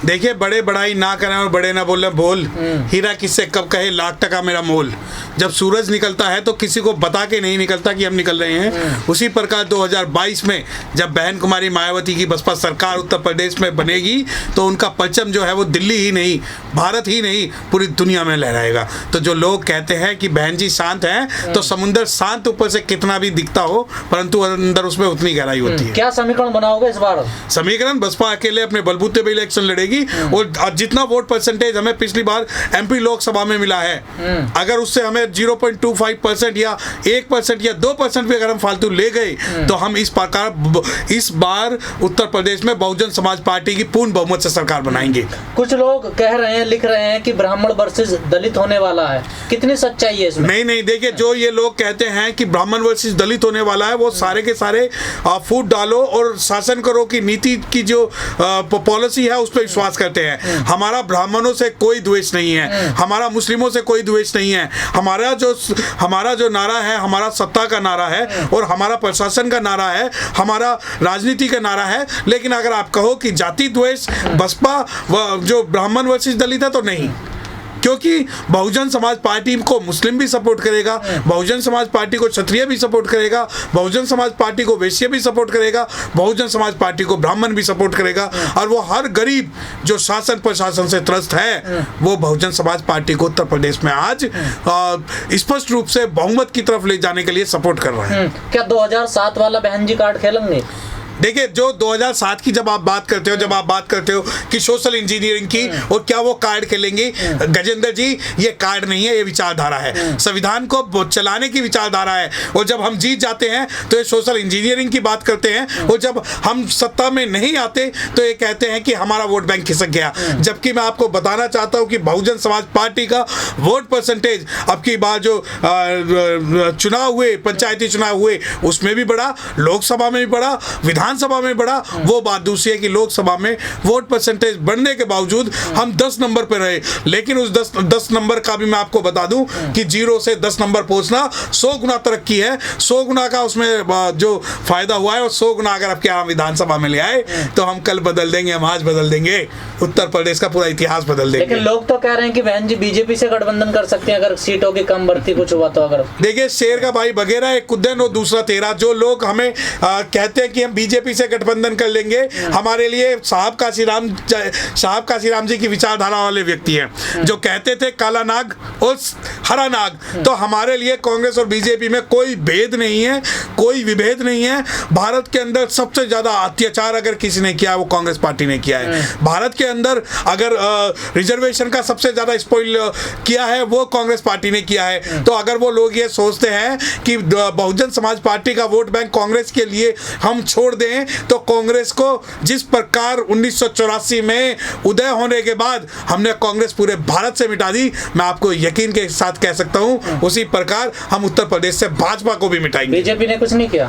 देखिए, बड़े बड़ाई ना करें और बड़े ना बोले बोल, हीरा किससे कब कहे लाख टका मेरा मोल। जब सूरज निकलता है तो किसी को बता के नहीं निकलता कि हम निकल रहे हैं। उसी प्रकार 2022 में जब बहन कुमारी मायावती की बसपा सरकार उत्तर प्रदेश में बनेगी तो उनका परचम जो है वो दिल्ली ही नहीं, भारत ही नहीं, पूरी दुनिया में लहराएगा। तो जो लोग कहते हैं कि बहन जी शांत हैं, तो समुंदर शांत ऊपर से कितना भी दिखता हो, परंतु अंदर उसमें उतनी गहराई होती है। क्या समीकरण बनाओगे इस बार? समीकरण बसपा अकेले अपने बलबूते पे इलेक्शन लड़ेगी और जितना वोट परसेंटेज हमें पिछली बार एमपी लोकसभा में मिला है, अगर उससे हमें 0.25% या 1% या 2% भी अगर हम फालतू ले गए तो हम इस बार उत्तर प्रदेश में बहुजन समाज पार्टी की पूर्ण बहुमत से सरकार बनाएंगे। कुछ लोग कह रहे हैं, लिख रहे हैं कि ब्राह्मण वर्सेस दलित होने वाला है, कितनी सच्चाई है इसमें? नहीं, देखिए, जो ये लोग कहते हैं कि ब्राह्मण वर्सेस दलित होने वाला है, वो सारे के सारे फूट डालो और शासन करो की नीति की जो पॉलिसी है उस पर विश्वास करते हैं। हमारा ब्राह्मणों से कोई द्वेष नहीं है, हमारा मुस्लिमों से कोई द्वेष नहीं है। हमारा जो नारा है, हमारा सत्ता का नारा है और हमारा प्रशासन का नारा है, हमारा राजनीति का नारा है। लेकिन अगर आप कहो कि जाति द्वेष बसपा जो ब्राह्मण वर्सेस दलित है, तो नहीं, क्योंकि बहुजन समाज पार्टी को मुस्लिम भी सपोर्ट करेगा, बहुजन समाज पार्टी को क्षत्रिय भी सपोर्ट करेगा, बहुजन समाज पार्टी को वैश्य भी सपोर्ट करेगा, बहुजन समाज पार्टी को ब्राह्मण भी सपोर्ट करेगा, और वो हर गरीब जो शासन प्रशासन से त्रस्त है वो बहुजन समाज पार्टी को उत्तर प्रदेश में आज स्पष्ट रूप से बहुमत की तरफ ले जाने के लिए सपोर्ट कर रहा है। क्या 2007 वाला बहन जी कार्ड खेलेंगे? देखिए, जो 2007 की जब आप बात करते हो कि सोशल इंजीनियरिंग की, और क्या वो कार्ड खेलेंगे? गजेंद्र जी, ये कार्ड नहीं है, ये विचारधारा है, संविधान को चलाने की विचारधारा है। और जब हम जीत जाते हैं तो ये सोशल इंजीनियरिंग की बात करते हैं, और जब हम सत्ता में नहीं आते तो ये कहते हैं कि हमारा वोट बैंक खिसक गया। जबकि मैं आपको बताना चाहता हूँ कि बहुजन समाज पार्टी का वोट परसेंटेज अब की बार जो चुनाव हुए, पंचायती चुनाव हुए, उसमें भी बढ़ा, लोकसभा में भी बढ़ा, विधानसभा में बढ़ा। वो बात दूसरी है कि लोकसभा में वोट परसेंटेज बढ़ने के बावजूद हम 10 नंबर पर रहे, लेकिन उस 10 नंबर का भी मैं आपको बता दूं कि 0 से 10 नंबर पहुंचना 100 गुना तरक्की है, 100 गुना का उसमें जो फायदा हुआ है, और 100 गुना अगर आपके यहाँ विधानसभा में ले आए तो हम कल बदल देंगे, हम आज बदल देंगे, उत्तर प्रदेश का पूरा इतिहास बदल देंगे। लेकिन लोग तो कह रहे हैं कि बहन जी बीजेपी से गठबंधन कर सकते हैं अगर सीटों की कम बढ़ती कुछ हुआ तो। अगर देखिए, शेर का भाई बगेरा, एक कुद्दन और दूसरा तेरा। जो लोग हमें कहते हैं कि हम बीजेपी से गठबंधन कर लेंगे, हमारे लिए साहब काशीराम जी की विचारधारा वाले व्यक्ति हैं, जो कहते थे काला नाग और हरा नाग। तो हमारे लिए कांग्रेस और बीजेपी में कोई भेद नहीं है, कोई विभेद नहीं है। भारत के अंदर सबसे ज्यादा अत्याचार अगर किसी ने किया है वो कांग्रेस पार्टी ने किया है। भारत के अंदर अगर रिजर्वेशन का सबसे ज्यादा स्पॉइल किया है वो कांग्रेस पार्टी ने किया है। तो अगर वो लोग ये सोचते हैं कि बहुजन समाज पार्टी का वोट बैंक कांग्रेस के लिए हम छोड़ दें, तो कांग्रेस को जिस प्रकार 1984 में उदय होने के बाद हमने कांग्रेस पूरे भारत से मिटा दी, मैं आपको यकीन के साथ कह सकता हूं, उसी प्रकार हम उत्तर प्रदेश से भाजपा को भी मिटाएंगे। बीजेपी ने कुछ नहीं किया,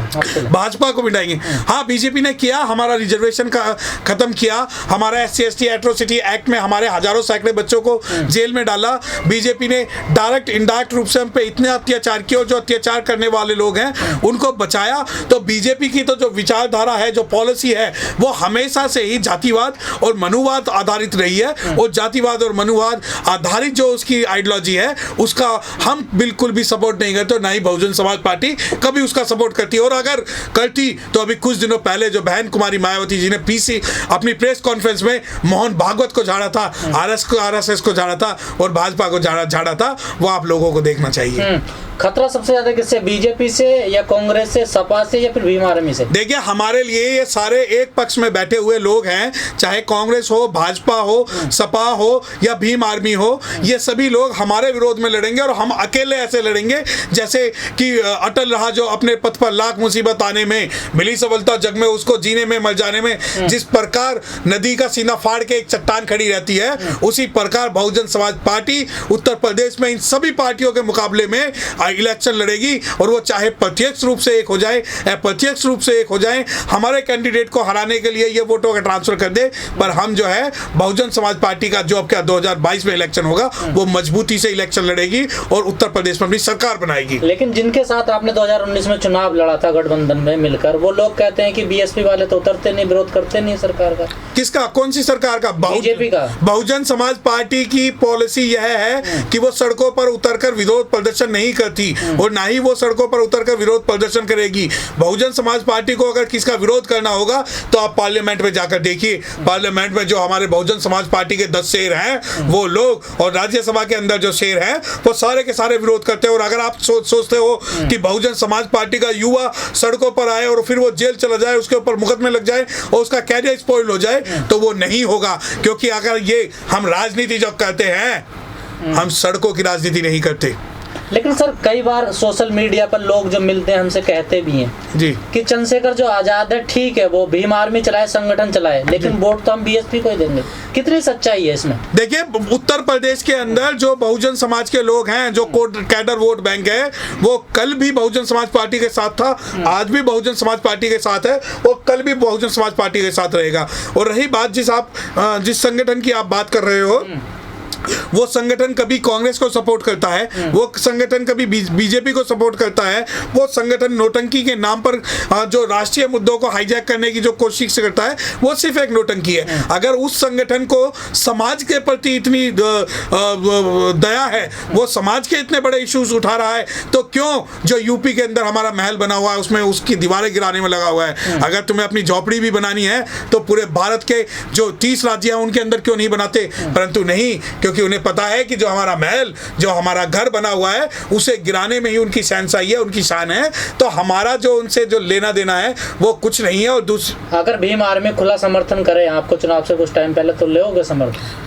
भाजपा को मिटाएंगे। हाँ, बीजेपी ने किया, हमारा रिजर्वेशन का खत्म किया, हमारा SC/ST एट्रोसिटी एक्ट में हमारे हजारों सैकड़े बच्चों को जेल में डाला। बीजेपी ने डायरेक्ट इनडायरेक्ट रूप से हम पे इतने अत्याचार किए, और जो अत्याचार करने वाले लोग हैं उनको बचाया। तो बीजेपी की तो जो विचारधारा है, जो पॉलिसी है, वो हमेशा से ही जातिवाद और मनुवाद आधारित रही है, और जातिवाद और मनुवाद आधारित जो उसकी आइडियोलॉजी है उसका हम बिल्कुल भी सपोर्ट नहीं करते, ना ही बहुजन समाज पार्टी कभी उसका सपोर्ट करती है। और अगर करती तो अभी कुछ दिनों पहले जो बहन कुमारी मायावती जी ने PC अपनी प्रेस कॉन्फ्रेंस में मोहन भागवत को झाड़ा था, RSS को झाड़ा था और भाजपा को झाड़ा था, वो आप लोगों को देखना चाहिए। खतरा सबसे ज्यादा किससे? बीजेपी से या कांग्रेस से, सपा से या फिर भीम आर्मी से? देखिए, हमारे लिए ये सारे एक पक्ष में बैठे हुए लोग हैं, चाहे कांग्रेस हो, भाजपा हो, सपा हो या भीम आर्मी हो, ये सभी लोग हमारे विरोध में लड़ेंगे। और हम अकेले ऐसे लड़ेंगे जैसे कि अटल रहा, जो अपने पथ पर लाख मुसीबत आने में मिली सफलता, जग में उसको जीने में मर जाने में जिस प्रकार नदी का सीना फाड़ के एक चट्टान खड़ी रहती है, उसी प्रकार बहुजन समाज पार्टी उत्तर प्रदेश में इन सभी पार्टियों के मुकाबले में इलेक्शन लड़ेगी। और वो चाहे प्रत्यक्ष रूप से एक हो जाए, अप्रत्यक्ष रूप से एक हो जाए, हमारे कैंडिडेट को हराने के लिए ये वोटों का ट्रांसफर कर दे, पर हम जो है बहुजन समाज पार्टी का जो अब क्या 2022 में इलेक्शन होगा वो मजबूती से इलेक्शन लड़ेगी और उत्तर प्रदेश में अपनी सरकार बनाएगी। लेकिन जिनके साथ आपने 2019 में चुनाव लड़ा था गठबंधन में मिलकर, वो लोग कहते हैं कि बीएसपी वाले तो उतरते नहीं, विरोध करते नहीं सरकार का। किसका? कौन सी सरकार का? बीजेपी का। बहुजन समाज पार्टी की पॉलिसी यह है कि वो सड़कों पर उतरकर विरोध प्रदर्शन नहीं करती और ना ही वो सड़कों पर उतरकर विरोध प्रदर्शन करेगी। बहुजन समाज पार्टी को अगर किसका विरोध करना होगा तो आप पार्लियामेंट में जाकर देखिए, पार्लियामेंट में जो हमारे बहुजन समाज पार्टी के 10 शेर हैं वो लोग, और राज्यसभा के अंदर जो शेर हैं वो सारे के सारे विरोध करते हैं। और अगर आप सोचते हो कि बहुजन समाज पार्टी का युवा सड़कों पर आए और फिर वो जेल चला जाए, उसके ऊपर मुकदमे लग जाए और उसका कैरियर स्पॉइल हो जाए, तो वो नहीं होगा। क्योंकि अगर ये हम राजनीति जो करते हैं, हम सड़कों की राजनीति नहीं करते। लेकिन सर कई बार सोशल मीडिया पर लोग जो मिलते हैं हमसे कहते भी हैं जी कि चंद्रशेखर जो आजाद है ठीक है, वो भीम आर्मी चलाए, संगठन चलाए, लेकिन वोट तो हम बीएसपी को ही देंगे। कितनी सच्चाई है इसमें? देखिए, उत्तर प्रदेश के अंदर जो बहुजन समाज के लोग हैं, जो कैडर वोट बैंक है, वो कल भी बहुजन समाज पार्टी के साथ था, आज भी बहुजन समाज पार्टी के साथ है और कल भी बहुजन समाज पार्टी के साथ रहेगा। और रही बात जिस संगठन की आप बात कर रहे हो, वो संगठन कभी कांग्रेस को सपोर्ट करता है, वो संगठन कभी बीजेपी को सपोर्ट करता है, वो संगठन नोटंकी के नाम पर जो राष्ट्रीय मुद्दों को हाईजैक करने की जो कोशिश करता है, वो सिर्फ एक नोटंकी है। अगर उस संगठन को समाज के प्रति इतनी दया है, वो समाज के इतने बड़े इश्यूज उठा रहा है, तो क्यों जो यूपी के अंदर हमारा महल बना हुआ है उसमें उसकी दीवारें गिराने में लगा हुआ है? अगर तुम्हें अपनी झोपड़ी भी बनानी है तो पूरे भारत के जो 30 राज्य हैं उनके अंदर क्यों नहीं बनाते? परंतु नहीं, क्योंकि उन्हें पता है कि जो हमारा महल, जो हमारा घर बना हुआ है, उसे गिराने में ही उनकी शहनशाही है, उनकी शान है। तो हमारा जो उनसे जो लेना देना है वो कुछ नहीं है। और अगर भीम आर्मी खुला समर्थन करे आपको चुनाव से कुछ टाइम पहले, तो लोगे समर्थन?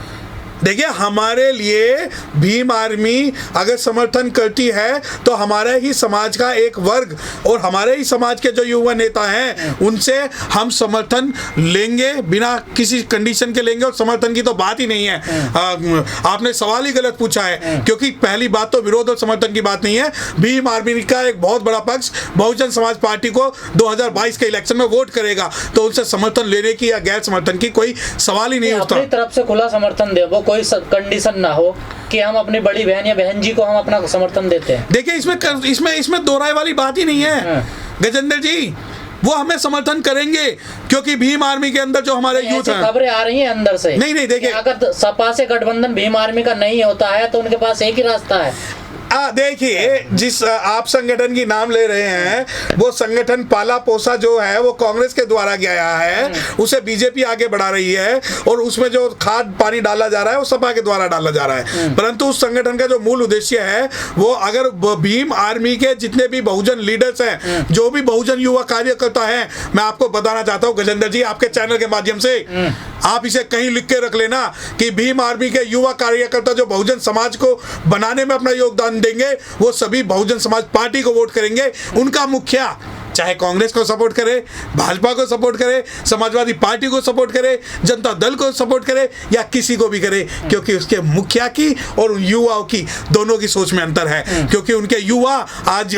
देखिए, हमारे लिए भीम आर्मी अगर समर्थन करती है तो हमारे ही समाज का एक वर्ग और हमारे ही समाज के जो युवा नेता हैं उनसे हम समर्थन लेंगे, बिना किसी कंडीशन के लेंगे। और समर्थन की तो बात ही नहीं है। आपने सवाल ही गलत पूछा है, क्योंकि पहली बात तो विरोध और समर्थन की बात नहीं है। भीम आर्मी का एक बहुत बड़ा पक्ष बहुजन समाज पार्टी को 2022 के इलेक्शन में वोट करेगा, तो उनसे समर्थन लेने की या गैर समर्थन की कोई सवाल ही नहीं उठता। अपनी तरफ से खुला समर्थन दे, वो कोई कंडीशन ना हो कि हम अपनी बड़ी बहन या बहन जी को हम अपना समर्थन देते हैं। देखिए, इसमें दो राय वाली बात ही नहीं है गजेंद्र जी। वो हमें समर्थन करेंगे क्योंकि भीम आर्मी के अंदर जो हमारे यूथ हैं, खबरें आ रही हैं अंदर से। नहीं देखिए, अगर सपा से गठबंधन भीम आर्मी का नहीं होता है तो उनके पास एक ही रास्ता है। देखिए, जिस आप संगठन की नाम ले रहे हैं, वो संगठन पाला पोसा जो है वो कांग्रेस के द्वारा गया है, उसे बीजेपी आगे बढ़ा रही है और उसमें जो खाद पानी डाला जा रहा है वो सपा के द्वारा डाला जा रहा है। परंतु उस संगठन का जो मूल उद्देश्य है वो, अगर भीम आर्मी के जितने भी बहुजन लीडर्स हैं, जो भी बहुजन युवा कार्यकर्ता हैं, मैं आपको बताना चाहता हूँ गजेंद्र जी, आपके चैनल के माध्यम से आप इसे कहीं लिख के रख लेना कि भीम आर्मी के युवा कार्यकर्ता जो बहुजन समाज को बनाने में अपना योगदान देंगे, वो सभी बहुजन समाज पार्टी को वोट करेंगे। उनका मुखिया चाहे कांग्रेस को सपोर्ट करे, भाजपा को सपोर्ट करे, समाजवादी पार्टी को सपोर्ट करे, जनता दल को सपोर्ट करे या किसी को भी करे, क्योंकि उसके मुखिया की और युवाओं की दोनों की सोच में अंतर है। क्योंकि उनके युवा आज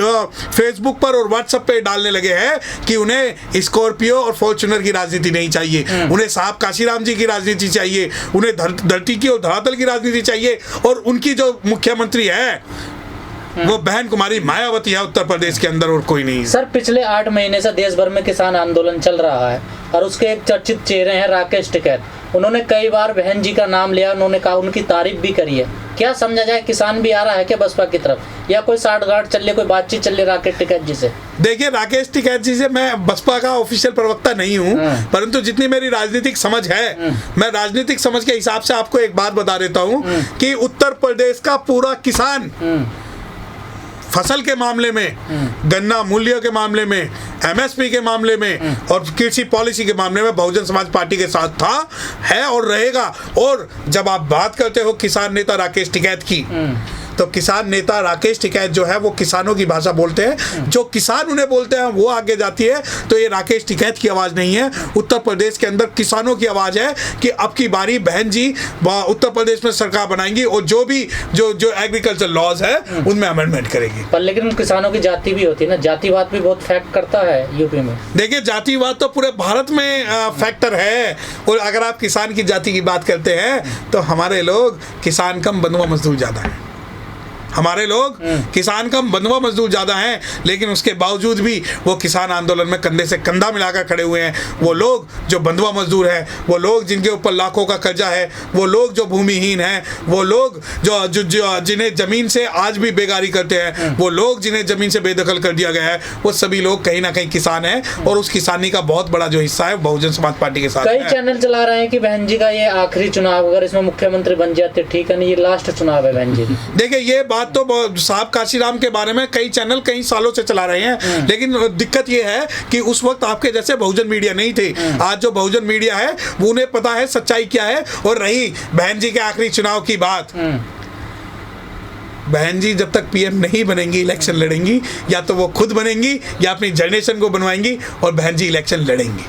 फेसबुक पर और व्हाट्सएप पे डालने लगे हैं कि उन्हें स्कॉर्पियो और फॉर्च्यूनर की राजनीति नहीं चाहिए, उन्हें साहब काशीराम जी की राजनीति चाहिए, उन्हें धरती की और धरातल की राजनीति चाहिए। और उनकी जो मुख्यमंत्री है वो बहन कुमारी मायावती है उत्तर प्रदेश के अंदर, और कोई नहीं। सर, पिछले 8 महीने से देश भर में किसान आंदोलन चल रहा है और उसके एक चर्चित चेहरे हैं राकेश टिकैत। उन्होंने कई बार बहन जी का नाम लिया, उन्होंने कहा, उनकी तारीफ भी करी है। क्या समझा जाए, किसान भी आ रहा है क्या बसपा की तरफ, या कोई साठगांठ चल रही, कोई बातचीत चल रही राकेश टिकैत जी से? देखिए, राकेश टिकैत जी से मैं बसपा का ऑफिशियल प्रवक्ता नहीं हूँ, परंतु जितनी मेरी राजनीतिक समझ है, मैं राजनीतिक समझ के हिसाब से आपको एक बात बता देता हूँ कि उत्तर प्रदेश का पूरा किसान फसल के मामले में, गन्ना मूल्य के मामले में, एमएसपी के मामले में और कृषि पॉलिसी के मामले में बहुजन समाज पार्टी के साथ था, है और रहेगा। और जब आप बात करते हो किसान नेता राकेश टिकैत की, तो किसान नेता राकेश टिकैत जो है वो किसानों की भाषा बोलते हैं, जो किसान उन्हें बोलते हैं वो आगे जाती है। तो ये राकेश टिकैत की आवाज़ नहीं है, उत्तर प्रदेश के अंदर किसानों की आवाज़ है कि अब की बारी बहन जी उत्तर प्रदेश में सरकार बनाएंगी और जो भी जो एग्रीकल्चर लॉज है उनमें अमेंडमेंट करेगी। पर लेकिन किसानों की जाति भी होती है ना, जातिवाद भी बहुत फैक्ट करता है यूपी में। देखिए जातिवाद तो पूरे भारत में फैक्टर है, और अगर आप किसान की जाति की बात करते हैं तो हमारे लोग किसान कम बंधुआ मजदूर ज़्यादा हैं। हमारे लोग किसान कम बंधुआ मजदूर ज़्यादा हैं, लेकिन उसके बावजूद भी वो किसान आंदोलन में कंधे से कंधा मिलाकर खड़े हुए हैं। वो लोग जो बंधुआ मजदूर हैं, वो लोग जिनके ऊपर लाखों का कर्जा है, वो लोग जो भूमिहीन हैं, वो लोग जो जिन्हें ज़मीन से आज भी बेगारी करते हैं, वो लोग जिन्हें ज़मीन से बेदखल कर दिया गया है, वो सभी लोग कहीं ना कहीं किसान हैं। और उस किसानी का बहुत बड़ा जो हिस्सा है बहुजन समाज पार्टी के साथ कई है। चैनल चला रहे हैं कि बहन जी का ये आखिरी चुनाव, अगर इसमें मुख्यमंत्री बन जाते ठीक है, नहीं ये लास्ट चुनाव है बहन जी। देखिए ये बात तो साहब काशीराम के बारे में कई चैनल कई सालों से चला रहे हैं, लेकिन दिक्कत ये है कि उस वक्त आपके जैसे बहुजन मीडिया नहीं थे। आज जो बहुजन मीडिया है वो उन्हें पता है सच्चाई क्या है। और रही बहन जी के आखिरी चुनाव की बात, बहन जी जब तक पीएम नहीं बनेंगी, इलेक्शन लड़ेंगी, या तो वो खुद बनेंगी या अपनी जनरेशन को बनवाएंगी, और बहन जी इलेक्शन लड़ेंगी।